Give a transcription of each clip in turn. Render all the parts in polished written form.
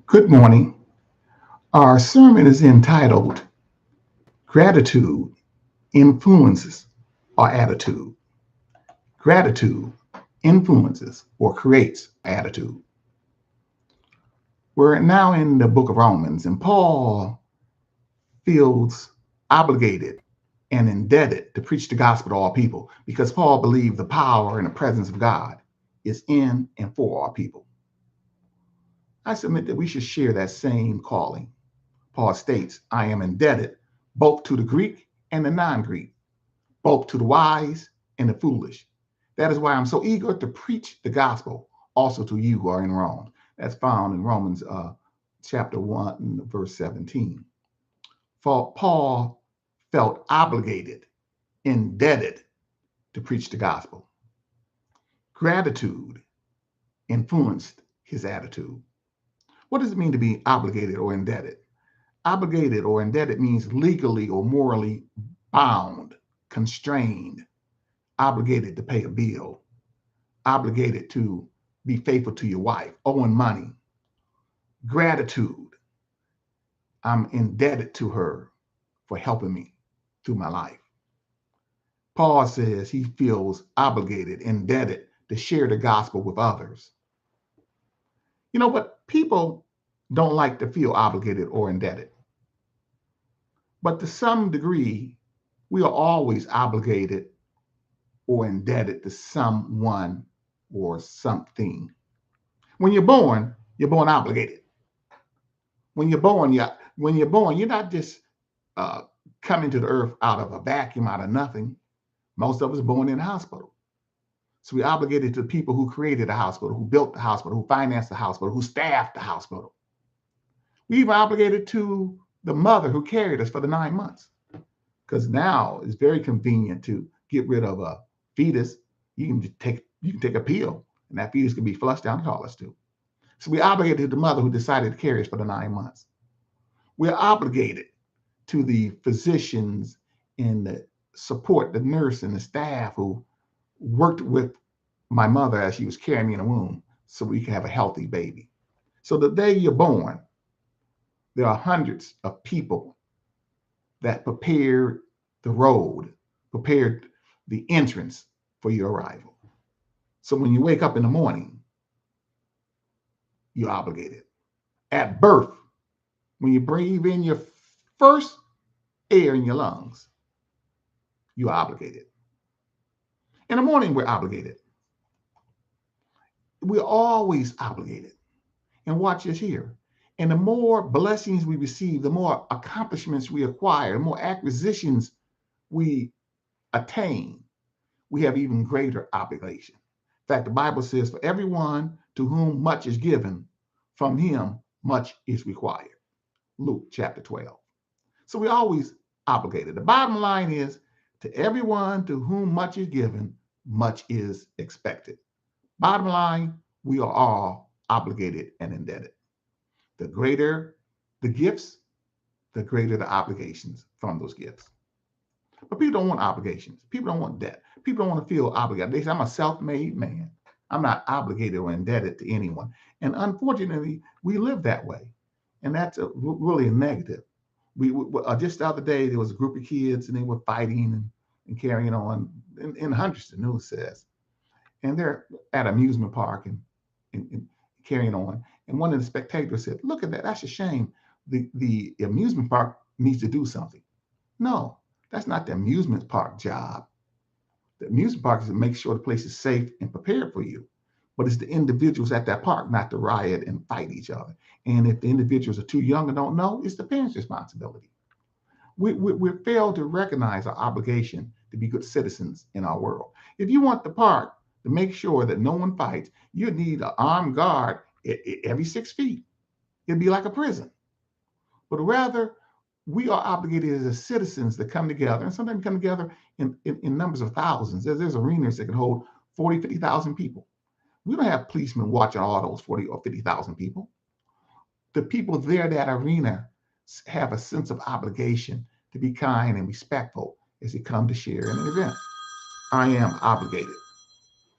Good morning. Our sermon is entitled Gratitude Influences Our Attitude. Gratitude influences or creates attitude. We're now in the book of Romans, and Paul feels obligated and indebted to preach the gospel to all people because Paul believed the power and the presence of God is in and for all people. I submit that we should share that same calling. Paul states, I am indebted both to the Greek and the non-Greek, both to the wise and the foolish. That is why I'm so eager to preach the gospel also to you who are in Rome. That's found in Romans chapter 1, verse 17. For Paul felt obligated, indebted to preach the gospel. Gratitude influenced his attitude. What does it mean to be obligated or indebted? Obligated or indebted means legally or morally bound, constrained, obligated to pay a bill, obligated to be faithful to your wife, owing money. Gratitude, I'm indebted to her for helping me through my life. Paul says he feels obligated, indebted to share the gospel with others. But people don't like to feel obligated or indebted. But to some degree, we are always obligated or indebted to someone or something. When you're born obligated. When you're born, you're not just coming to the earth out of a vacuum, out of nothing. Most of us are born in a hospital. So we're obligated to the people who created the hospital, who built the hospital, who financed the hospital, who staffed the hospital. We even obligated to the mother who carried us for the 9 months. Because now it's very convenient to get rid of a fetus. You can take a pill, and that fetus can be flushed down the toilet too. So we're obligated to the mother who decided to carry us for the 9 months. We're obligated to the physicians and the support, the nurse and the staff who worked with my mother as she was carrying me in the womb so we can have a healthy baby. So the day you're born, there are hundreds of people that prepared the road, prepared the entrance for your arrival. So when you wake up in the morning, you're obligated. At birth, when you breathe in your first air in your lungs, you're obligated. In the morning, we're obligated. We're always obligated. And watch this here. And the more blessings we receive, the more accomplishments we acquire, the more acquisitions we attain, we have even greater obligation. In fact, the Bible says, for everyone to whom much is given, from him much is required. Luke chapter 12. So we're always obligated. The bottom line is, to everyone to whom much is given, much is expected. Bottom line, we are all obligated and indebted. The greater the gifts, the greater the obligations from those gifts. But people don't want obligations. People don't want debt. People don't want to feel obligated. They say, I'm a self-made man. I'm not obligated or indebted to anyone. And unfortunately, we live that way. And that's really a negative. We just the other day, there was a group of kids and they were fighting and carrying on in hundreds, the news says. And they're at an amusement park and carrying on. And one of the spectators said, look at that. That's a shame. The amusement park needs to do something. No, that's not the amusement park job. The amusement park is to make sure the place is safe and prepared for you. But it's the individuals at that park not to riot and fight each other. And if the individuals are too young and don't know, it's the parents' responsibility. We fail to recognize our obligation to be good citizens in our world. If you want the park to make sure that no one fights, you need an armed guard every 6 feet. It'd be like a prison. But rather, we are obligated as citizens to come together, and sometimes come together in numbers of thousands. There's arenas that can hold 40, 50,000 people. We don't have policemen watching all those 40 or 50,000 people. The people there at that arena have a sense of obligation to be kind and respectful as they come to share in an event. I am obligated.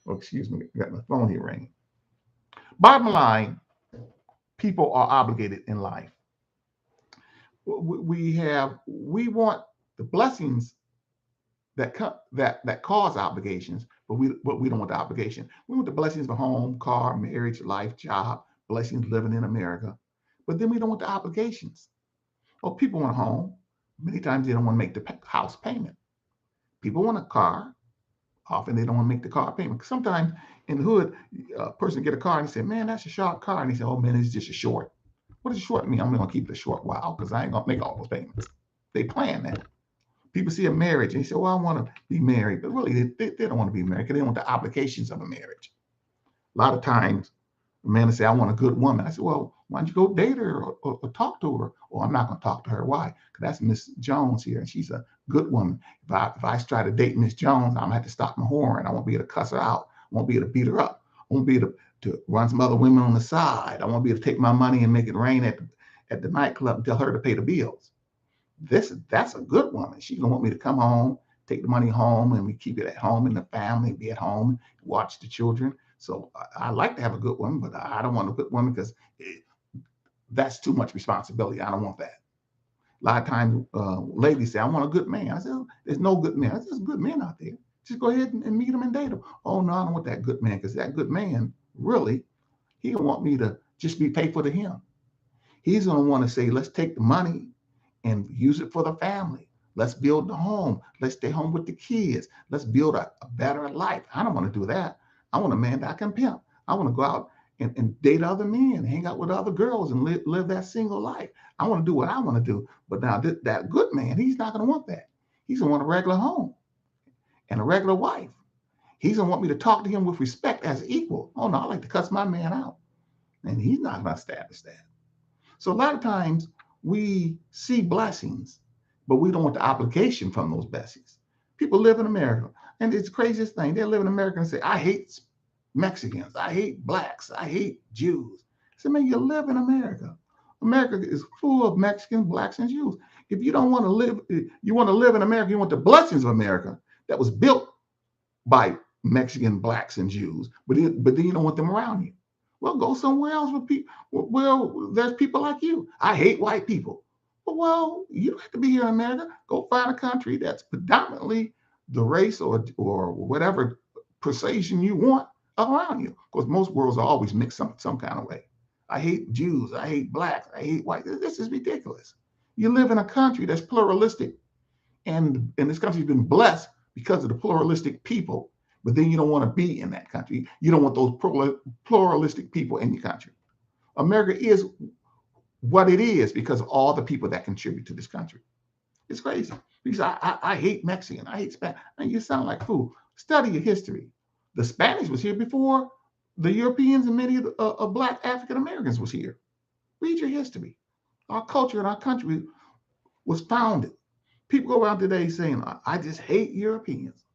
Oh, excuse me, I got my phone here ringing. Bottom line, People are obligated in life. We want the blessings that cause obligations, but we don't want the obligation. We want the blessings of home, car, marriage, life, job, blessings living in America, but then we don't want the obligations. Well, people want a home. Many times they don't want to make the house payment. People want a car. Often they don't want to make the car payment. Sometimes in the hood, a person get a car and they say, "Man, that's a short car," and they say, "Oh man, it's just a short." What does short mean? I'm going to keep it a short while because I ain't going to make all those payments. They plan that. People see a marriage and they say, "Well, I want to be married," but really they don't want to be married because they want the obligations of a marriage. A lot of times, a man will say, "I want a good woman." I said, "Well, why don't you go date her or talk to her?" "Oh, I'm not going to talk to her." Why? Because that's Miss Jones here, and she's a good woman. If I try to date Miss Jones, I'm going to have to stop my horn. I won't be able to cuss her out. I won't be able to beat her up. I won't be able to run some other women on the side. I won't be able to take my money and make it rain at the nightclub and tell her to pay the bills. That's a good woman. She's gonna want me to come home, take the money home, and we keep it at home in the family, be at home, watch the children. So I like to have a good woman, but I don't want a good woman because that's too much responsibility. I don't want that. A lot of times, ladies say, "I want a good man." I said, "There's no good man. There's good men out there. Just go ahead and meet them and date them." "Oh no, I don't want that good man because that good man really, he don't want me to just be faithful to him. He's gonna want to say, let's take the money and use it for the family. Let's build the home. Let's stay home with the kids. Let's build a better life." I don't want to do that. I want a man that I can pimp. I want to go out and date other men, hang out with other girls, and live that single life. I want to do what I want to do. But now that good man, he's not going to want that. He's going to want a regular home and a regular wife. He's going to want me to talk to him with respect as equal. Oh, no, I like to cuss my man out. And he's not going to establish that. So a lot of times we see blessings, but we don't want the obligation from those blessings. People live in America, and it's the craziest thing. They live in America and say, "I hate Mexicans. I hate blacks. I hate Jews." I said, "Man, you live in America. America is full of Mexicans, blacks, and Jews. If you don't want to live, you want to live in America, you want the blessings of America that was built by Mexican, blacks, and Jews, but then you don't want them around you. Well, go somewhere else with people. Well, there's people like you. I hate white people. Well, you don't have to be here in America. Go find a country that's predominantly the race or whatever persuasion you want around you. Because most worlds are always mixed some kind of way. I hate Jews. I hate blacks. I hate white. This is ridiculous. You live in a country that's pluralistic, and this country's been blessed because of the pluralistic people. But then you don't want to be in that country. You don't want those pluralistic people in your country. America is what it is because of all the people that contribute to this country. It's crazy. Because I hate Mexican. I hate Spanish. And you sound like a fool. Study your history. The Spanish was here before the Europeans, and many of Black African Americans was here. Read your history. Our culture and our country was founded. People go around today saying, "I just hate Europeans."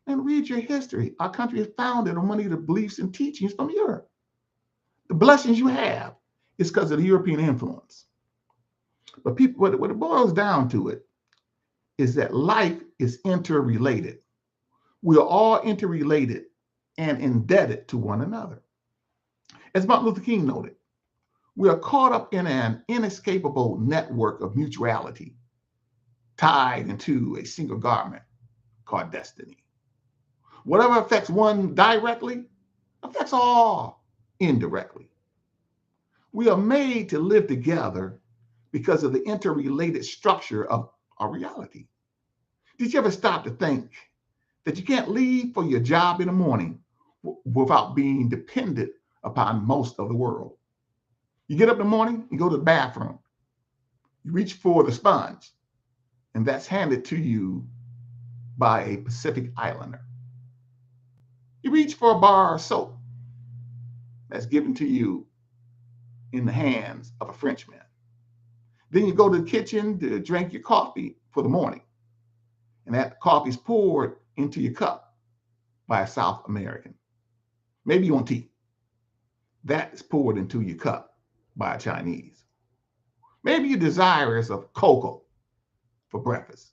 And read your history. Our country is founded on many of the beliefs and teachings from Europe. The blessings you have is because of the European influence. But people, what it boils down to it is that life is interrelated. We are all interrelated and indebted to one another. As Martin Luther King noted, we are caught up in an inescapable network of mutuality, tied into a single garment called destiny. Whatever affects one directly affects all indirectly. We are made to live together because of the interrelated structure of our reality. Did you ever stop to think that you can't leave for your job in the morning without being dependent upon most of the world? You get up in the morning, you go to the bathroom, you reach for the sponge, and that's handed to you by a Pacific Islander. You reach for a bar of soap, that's given to you in the hands of a Frenchman. Then you go to the kitchen to drink your coffee for the morning, and that coffee is poured into your cup by a South American. Maybe you want tea. That is poured into your cup by a Chinese. Maybe you're desirous of cocoa for breakfast,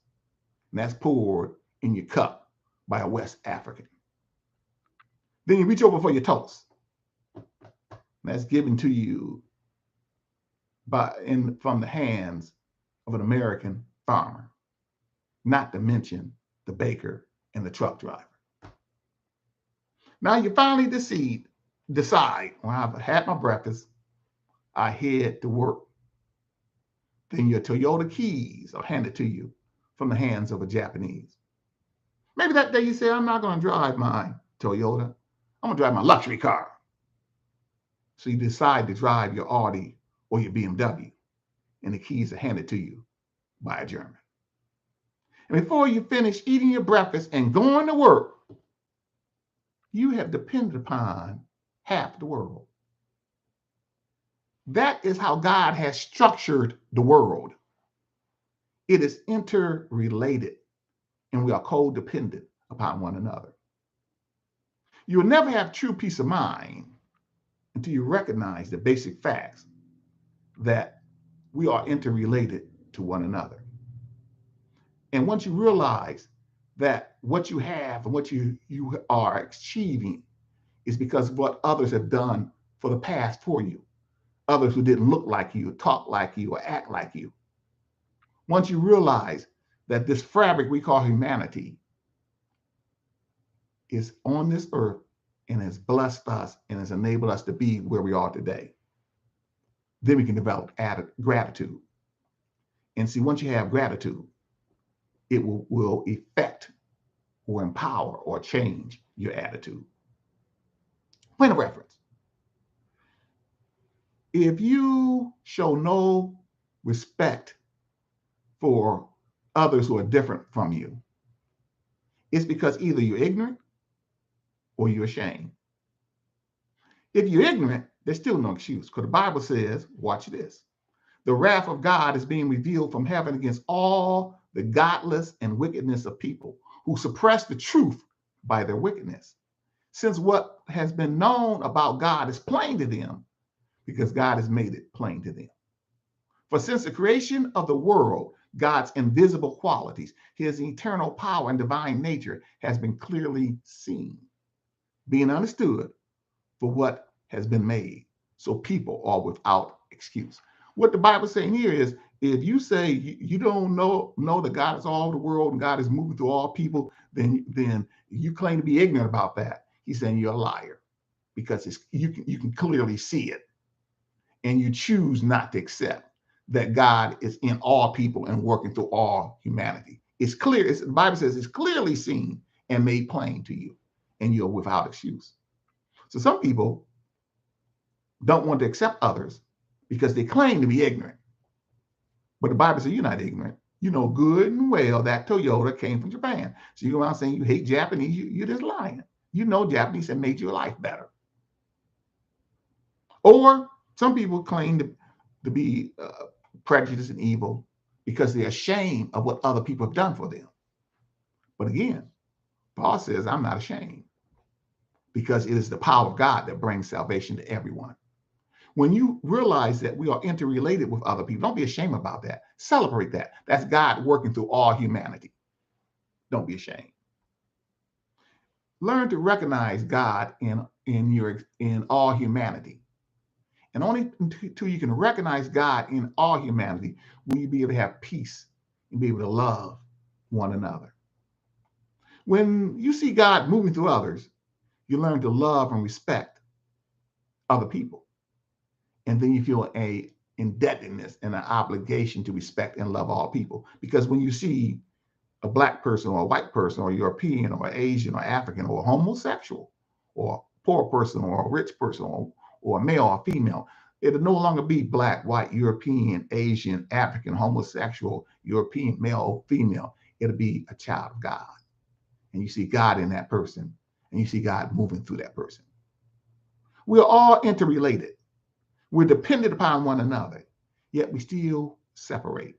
and that's poured in your cup by a West African. Then you reach over for your toast, and that's given to you from the hands of an American farmer, not to mention the baker and the truck driver. Now you finally decide, well, I've had my breakfast, I head to work. Then your Toyota keys are handed to you from the hands of a Japanese. Maybe that day you say, I'm not going to drive my Toyota. I'm going to drive my luxury car. So you decide to drive your Audi or your BMW, and the keys are handed to you by a German. And before you finish eating your breakfast and going to work, you have depended upon half the world. That is how God has structured the world. It is interrelated, and we are codependent upon one another. You will never have true peace of mind until you recognize the basic facts that we are interrelated to one another. And once you realize that what you have and what you are achieving is because of what others have done for the past for you, others who didn't look like you, talk like you, or act like you. Once you realize that this fabric we call humanity is on this earth and has blessed us and has enabled us to be where we are today, then we can develop gratitude. And see, once you have gratitude, it will affect or empower or change your attitude. Point of reference. If you show no respect for others who are different from you, it's because either you're ignorant or you're ashamed. If you're ignorant, there's still no excuse, because the Bible says, watch this, the wrath of God is being revealed from heaven against all the godless and wickedness of people who suppress the truth by their wickedness. Since what has been known about God is plain to them, because God has made it plain to them. For since the creation of the world, God's invisible qualities, his eternal power and divine nature has been clearly seen, being understood for what has been made. So people are without excuse. What the Bible is saying here is, if you say you don't know that God is all the world and God is moving through all people, then you claim to be ignorant about that. He's saying you're a liar, because you can clearly see it, and you choose not to accept that God is in all people and working through all humanity. It's clear. The Bible says it's clearly seen and made plain to you, and you're without excuse. So some people don't want to accept others because they claim to be ignorant. But the Bible says you're not ignorant. You know good and well that Toyota came from Japan. So you go around saying you hate Japanese, you're just lying. You know Japanese have made your life better. Or some people claim to be prejudiced and evil because they're ashamed of what other people have done for them. But again, Paul says, I'm not ashamed, because it is the power of God that brings salvation to everyone. When you realize that we are interrelated with other people, don't be ashamed about that. Celebrate that. That's God working through all humanity. Don't be ashamed. Learn to recognize God in all humanity. And only until you can recognize God in all humanity will you be able to have peace and be able to love one another. When you see God moving through others, you learn to love and respect other people. And then you feel a indebtedness and an obligation to respect and love all people. Because when you see a Black person or a white person or European or Asian or African or homosexual or a poor person or a rich person or a male or female, it'll no longer be Black, white, European, Asian, African, homosexual, European, male, or female. It'll be a child of God. And you see God in that person, and you see God moving through that person. We're all interrelated. We're dependent upon one another, yet we still separate.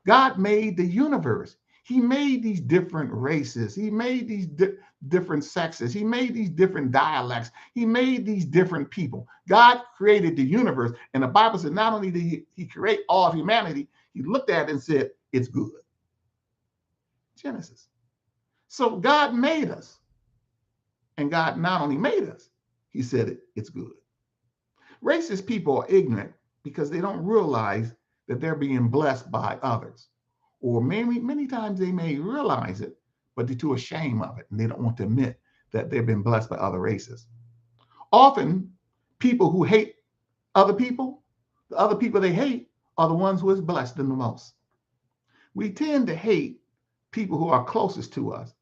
God made the universe. He made these different races. He made these different sexes. He made these different dialects. He made these different people. God created the universe. And the Bible said not only did he create all of humanity, he looked at it and said, it's good. Genesis. So God made us. And God not only made us, he said it's good. Racist people are ignorant because they don't realize that they're being blessed by others. Or many times they may realize it, but they're too ashamed of it and they don't want to admit that they've been blessed by other races. Often, people who hate other people, the other people they hate are the ones who is blessed them the most. We tend to hate people who are closest to us.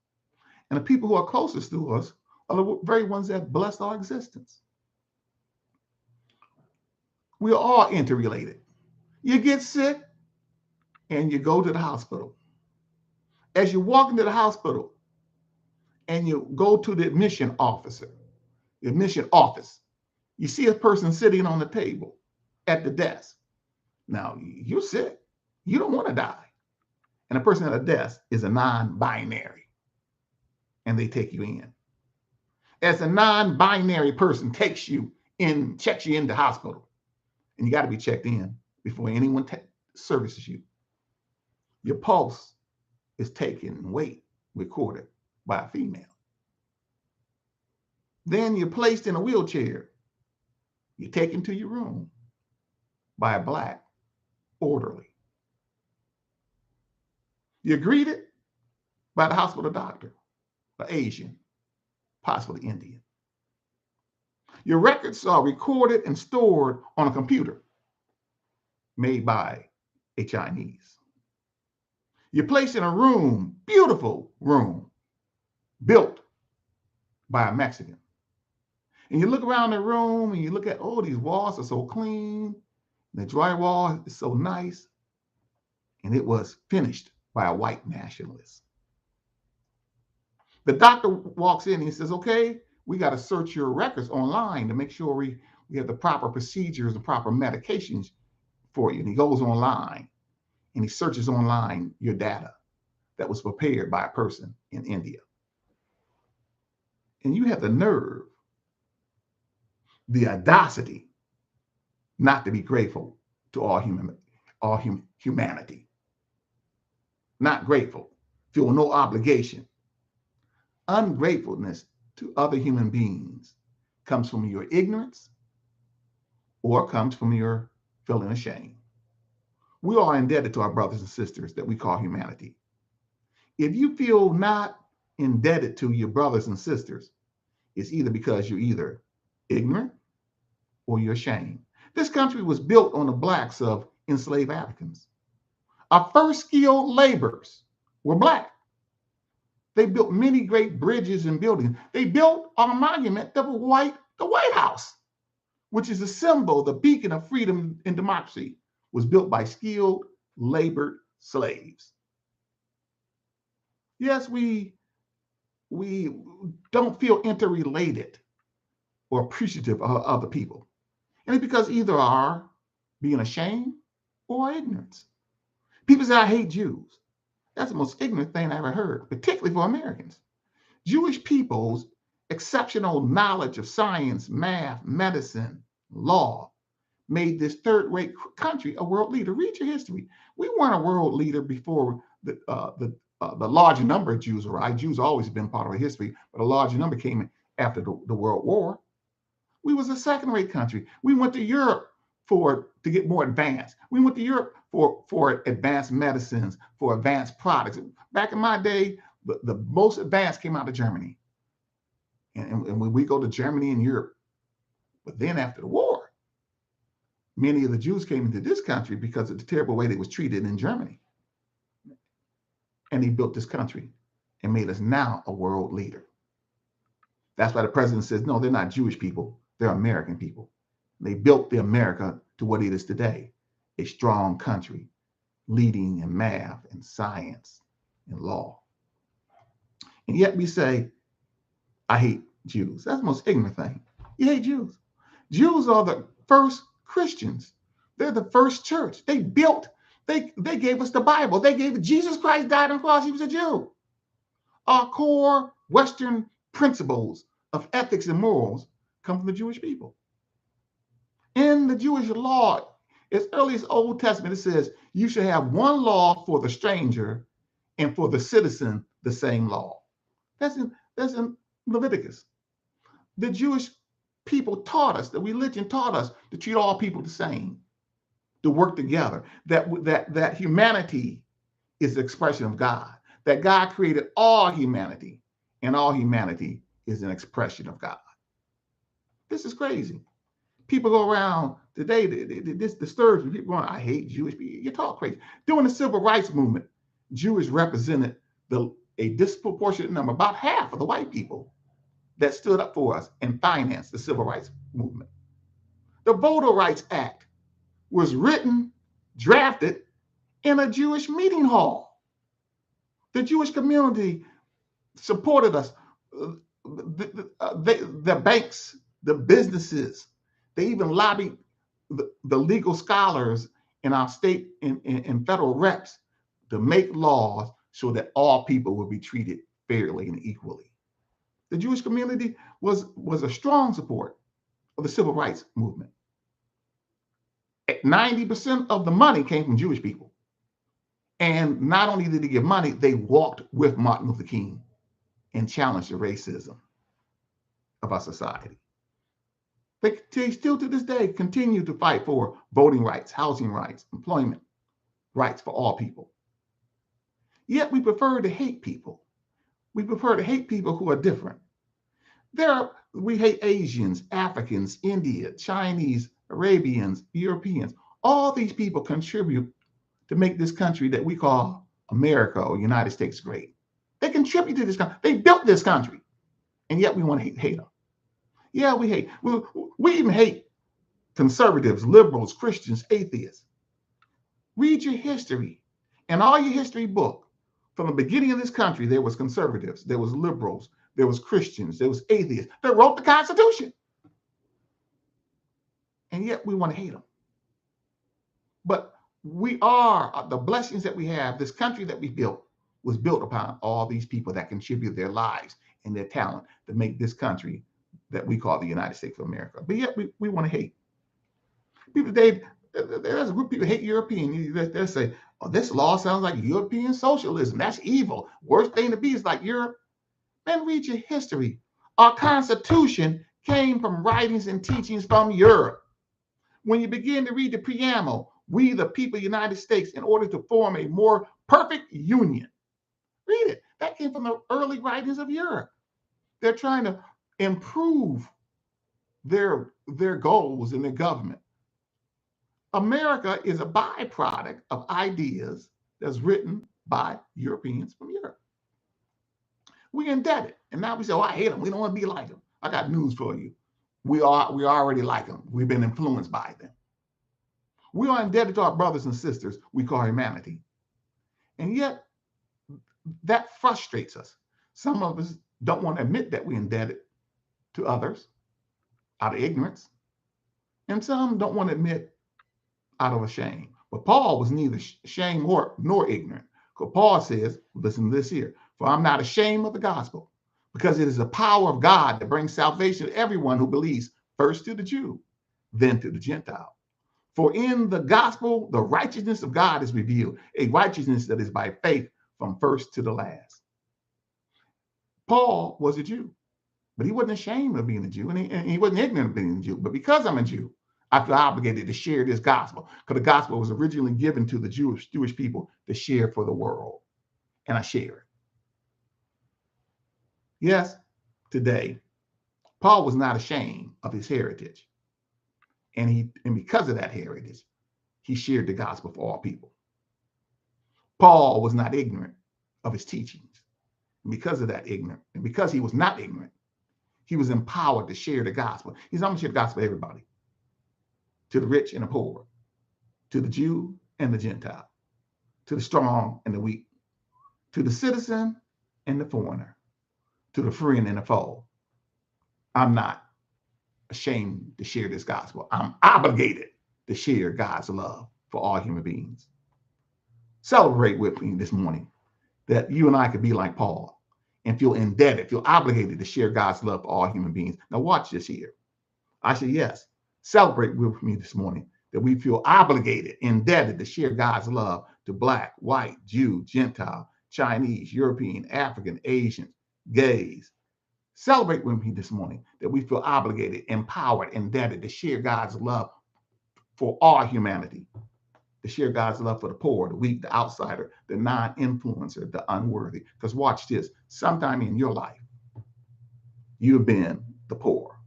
And the people who are closest to us are the very ones that bless our existence. We are all interrelated. You get sick and you go to the hospital. As you walk into the hospital and you go to the admission officer, the admission office, you see a person sitting on the table at the desk. Now, you're sick. You don't want to die. And the person at the desk is a non-binary, and they take you in. As a non-binary person takes you in, checks you in the hospital, and you got to be checked in before anyone services you. Your pulse is taken, weight recorded by a female. Then you're placed in a wheelchair. You're taken to your room by a black orderly. You're greeted by the hospital doctor, an Asian, possibly Indian. Your records are recorded and stored on a computer made by a Chinese. You're placed in a room, beautiful room, built by a Mexican. And you look around the room and you look at, oh, these walls are so clean. The drywall is so nice. And it was finished by a white nationalist. The doctor walks in and he says, okay, we got to search your records online to make sure we have the proper procedures and proper medications for you. And he goes online and he searches online your data that was prepared by a person in India. And you have the nerve, the audacity not to be grateful to all humanity. Not grateful, feel no obligation. Ungratefulness to other human beings comes from your ignorance or comes from your feeling ashamed. We are indebted to our brothers and sisters that we call humanity. If you feel not indebted to your brothers and sisters, it's either because you're either ignorant or you're ashamed. This country was built on the blacks of enslaved Africans. Our first skilled laborers were black. They built many great bridges and buildings. They built our monument, the White House, which is a symbol, the beacon of freedom and democracy, was built by skilled, labored slaves. Yes, we don't feel interrelated or appreciative of other people. And it's because either are being ashamed or ignorance. People say, I hate Jews. That's the most ignorant thing I ever heard, particularly for Americans. Jewish people's exceptional knowledge of science, math, medicine, law made this third-rate country a world leader. Read your history. We weren't a world leader before the large number of Jews arrived. Jews always been part of our history, but a large number came after the World War. We was a second-rate country. We went to Europe to get more advanced. We went to Europe for advanced medicines, for advanced products. Back in my day, the most advanced came out of Germany. And when we go to Germany and Europe, but then after the war, many of the Jews came into this country because of the terrible way they was treated in Germany. And they built this country and made us now a world leader. That's why the president says, no, they're not Jewish people. They're American people. They built the America to what it is today, a strong country, leading in math and science and law. And yet we say, I hate Jews. That's the most ignorant thing. You hate Jews. Jews are the first Christians. They're the first church. They gave us the Bible. Jesus Christ died on the cross. He was a Jew. Our core Western principles of ethics and morals come from the Jewish people. In the Jewish law, as early as Old Testament, it says you should have one law for the stranger and for the citizen, the same law. That's in Leviticus. The Jewish people taught us, the religion taught us to treat all people the same. to work together, that humanity is the expression of God, that God created all humanity, and all humanity is an expression of God. This is crazy. People go around today, this disturbs me. People going, I hate Jewish people. You talk crazy. During the civil rights movement, Jews represented a disproportionate number, about half of the white people that stood up for us and financed the civil rights movement. The Voter Rights Act was written, drafted in a Jewish meeting hall. The Jewish community supported us. The banks, the businesses, they even lobbied the legal scholars in our state and federal reps to make laws so that all people would be treated fairly and equally. The Jewish community was a strong support of the civil rights movement. 90% of the money came from Jewish people. And not only did they give money, they walked with Martin Luther King and challenged the racism of our society. They still to this day continue to fight for voting rights, housing rights, employment rights for all people. Yet we prefer to hate people. We prefer to hate people who are different. We hate Asians, Africans, India, Chinese, Arabians, Europeans. All these people contribute to make this country that we call America or United States great. They contribute to this country. They built this country. And yet we want to hate them. Yeah, we hate. We even hate conservatives, liberals, Christians, atheists. Read your history. And all your history book, from the beginning of this country, there was conservatives, there was liberals, there was Christians, there was atheists that wrote the Constitution. And yet we want to hate them. But the blessings that we have, this country that we built was built upon all these people that contribute their lives and their talent to make this country that we call the United States of America. But yet we want to hate. People today, there's a group of people hate European. They'll say, oh, this law sounds like European socialism. That's evil. Worst thing to be is like Europe. Man, read your history. Our Constitution came from writings and teachings from Europe. When you begin to read the preamble, we, the people of the United States, in order to form a more perfect union. Read it. That came from the early writings of Europe. They're trying to improve their goals in their government. America is a byproduct of ideas that's written by Europeans from Europe. We're indebted. And now we say, oh, I hate them. We don't want to be like them. I got news for you. We already like them. We've been influenced by them. We are indebted to our brothers and sisters we call humanity. And yet, that frustrates us. Some of us don't want to admit that we're indebted to others out of ignorance. And some don't want to admit out of a shame. But Paul was neither shame nor ignorant. Because Paul says, listen to this here, for I'm not ashamed of the gospel, because it is the power of God that brings salvation to everyone who believes, first to the Jew, then to the Gentile. For in the gospel, the righteousness of God is revealed, a righteousness that is by faith from first to the last. Paul was a Jew, but he wasn't ashamed of being a Jew, and he wasn't ignorant of being a Jew. But because I'm a Jew, I feel obligated to share this gospel, because the gospel was originally given to the Jewish people to share for the world, and I share it. Yes, today, Paul was not ashamed of his heritage, and because of that heritage, he shared the gospel for all people. Paul was not ignorant of his teachings, and because of that ignorance, and because he was not ignorant, he was empowered to share the gospel. He's going to share the gospel to everybody, to the rich and the poor, to the Jew and the Gentile, to the strong and the weak, to the citizen and the foreigner, to the friend and the foe. I'm not ashamed to share this gospel. I'm obligated to share God's love for all human beings. Celebrate with me this morning that you and I could be like Paul and feel indebted, feel obligated to share God's love for all human beings. Now watch this here. I said, yes, celebrate with me this morning that we feel obligated, indebted to share God's love to Black, white, Jew, Gentile, Chinese, European, African, Asian, gays. Celebrate with me this morning that we feel obligated, empowered, indebted to share God's love for all humanity. to share God's love for the poor, the weak, the outsider, the non-influencer, the unworthy. Because watch this, sometime in your life, you've been the poor,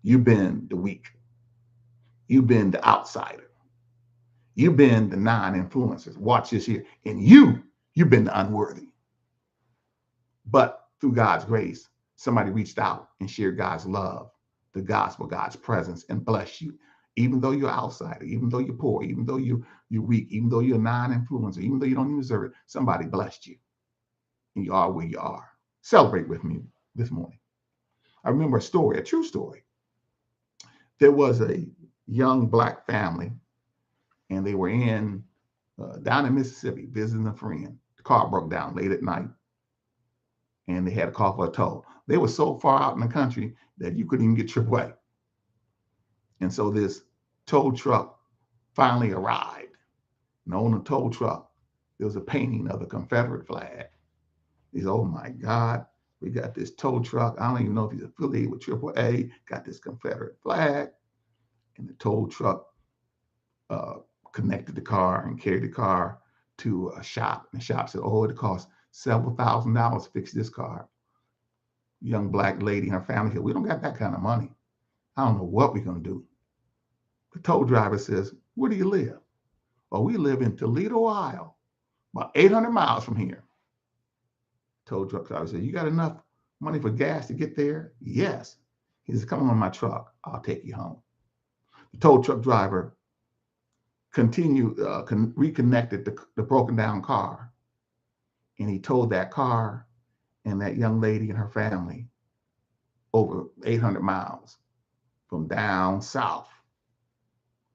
you've been the weak, you've been the outsider, you've been the non-influencers. Watch this here. And you've been the unworthy. But through God's grace, somebody reached out and shared God's love, the gospel, God's presence, and blessed you. Even though you're outsider, even though you're poor, even though you're weak, even though you're a non-influencer, even though you don't even deserve it, somebody blessed you. And you are where you are. Celebrate with me this morning. I remember a story, a true story. There was a young Black family, and they were down in Mississippi visiting a friend. The car broke down late at night, and they had to call for a tow. They were so far out in the country that you couldn't even get AAA. And so this tow truck finally arrived. And on the tow truck, there was a painting of the Confederate flag. He said, oh my God, we got this tow truck. I don't even know if he's affiliated with AAA, got this Confederate flag. And the tow truck connected the car and carried the car to a shop. And the shop said, oh, it costs several $1,000s to fix this car. Young Black lady and her family said, we don't got that kind of money. I don't know what we're going to do. The tow driver says, where do you live? Well, we live in Toledo, Ohio, about 800 miles from here. Tow truck driver said, you got enough money for gas to get there? Yes. He says, come on my truck. I'll take you home. The tow truck driver reconnected the broken down car. And he towed that car and that young lady and her family over 800 miles from down south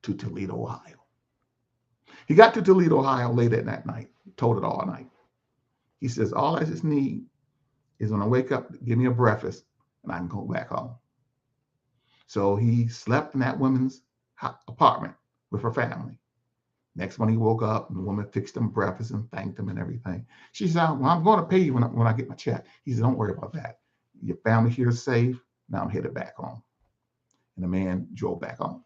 to Toledo, Ohio. He got to Toledo, Ohio late at that night, towed it all night. He says, all I just need is when I wake up, give me a breakfast and I can go back home. So he slept in that woman's apartment with her family. Next morning he woke up and the woman fixed him breakfast and thanked him and everything. She said, well, I'm going to pay you when I get my check. He said, don't worry about that. Your family here is safe. Now I'm headed back home. And the man drove back home.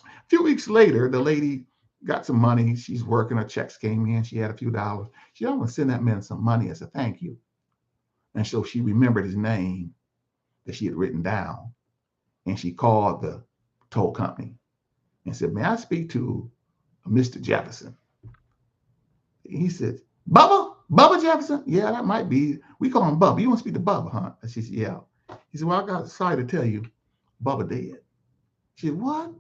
A few weeks later, the lady got some money. She's working. Her checks came in. She had a few dollars. She said, I'm going to send that man some money as a thank you. And so she remembered his name that she had written down. And she called the toll company and said, may I speak to Mr. Jefferson? He said, Bubba Jefferson? Yeah, that might be. We call him Bubba. You want to speak to Bubba, huh? And she said, yeah. He said, well, I got sorry to tell you, Bubba dead. She said, what?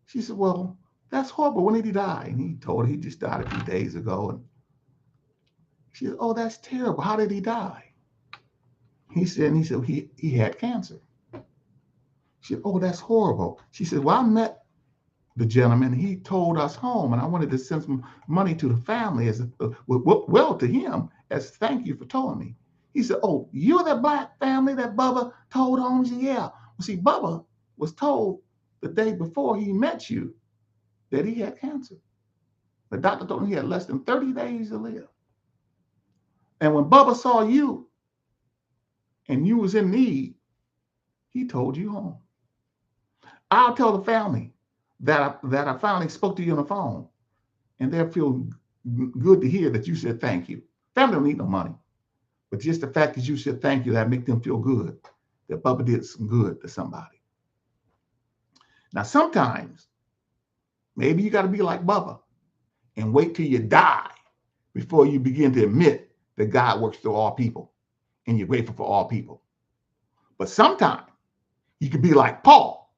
She said, well, that's horrible. When did he die? And he told her he just died a few days ago. And she said, oh, that's terrible. How did he die? He said he had cancer. She said, oh, that's horrible. She said, well, I met the gentleman. He told us home, and I wanted to send some money to the family to him as thank you for telling me. He said, oh, you're that Black family that Bubba told home? She said, yeah. Well, see, Bubba was told the day before he met you that he had cancer. The doctor told him he had less than 30 days to live. And when Bubba saw you and you was in need, he told you home. I'll tell the family that I finally spoke to you on the phone, and they'll feel good to hear that you said thank you. Family don't need no money, but just the fact that you said thank you, that make them feel good that Bubba did some good to somebody. Now, sometimes maybe you got to be like Bubba and wait till you die before you begin to admit that God works through all people and you're grateful for all people. But sometimes you can be like Paul.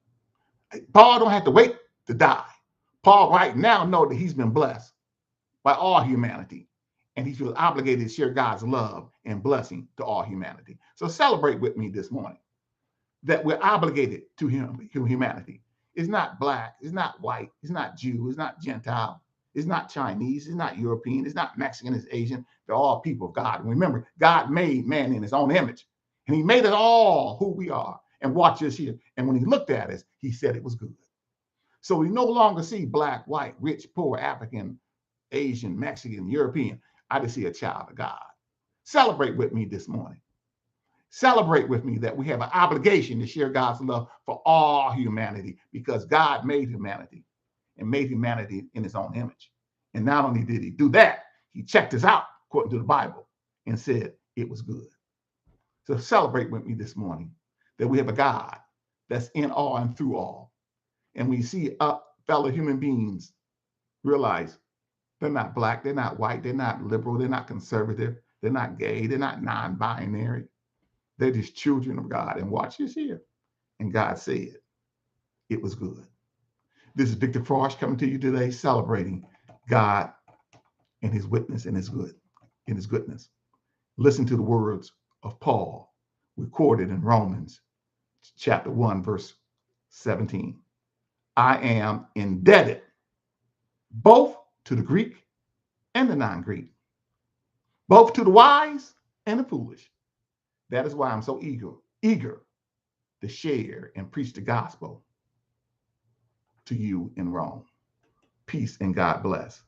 Paul don't have to wait to die. Paul right now knows that he's been blessed by all humanity, and he feels obligated to share God's love and blessing to all humanity. So celebrate with me this morning that we're obligated to humanity. It's not Black, it's not white, it's not Jew, it's not Gentile, it's not Chinese, it's not European, it's not Mexican, it's Asian. They're all people of God. And remember, God made man in his own image, and he made us all who we are. And watch this here. And when he looked at us, he said it was good. So we no longer see Black, white, rich, poor, African, Asian, Mexican, European. I just see a child of God. Celebrate with me this morning. Celebrate with me that we have an obligation to share God's love for all humanity because God made humanity. and made humanity in his own image. And not only did he do that, he checked us out according to the Bible and said it was good. So celebrate with me this morning that we have a God that's in all and through all. And we see fellow human beings realize they're not black, they're not white, they're not liberal, they're not conservative, they're not gay, they're not non-binary. They're just children of God. And watch this here. And God said it was good. This is Victor Frosh coming to you today, celebrating God and his witness and his goodness. Listen to the words of Paul recorded in Romans chapter 1, verse 17. I am indebted both to the Greek and the non-Greek, both to the wise and the foolish. That is why I'm so eager to share and preach the gospel to you in Rome. Peace and God bless.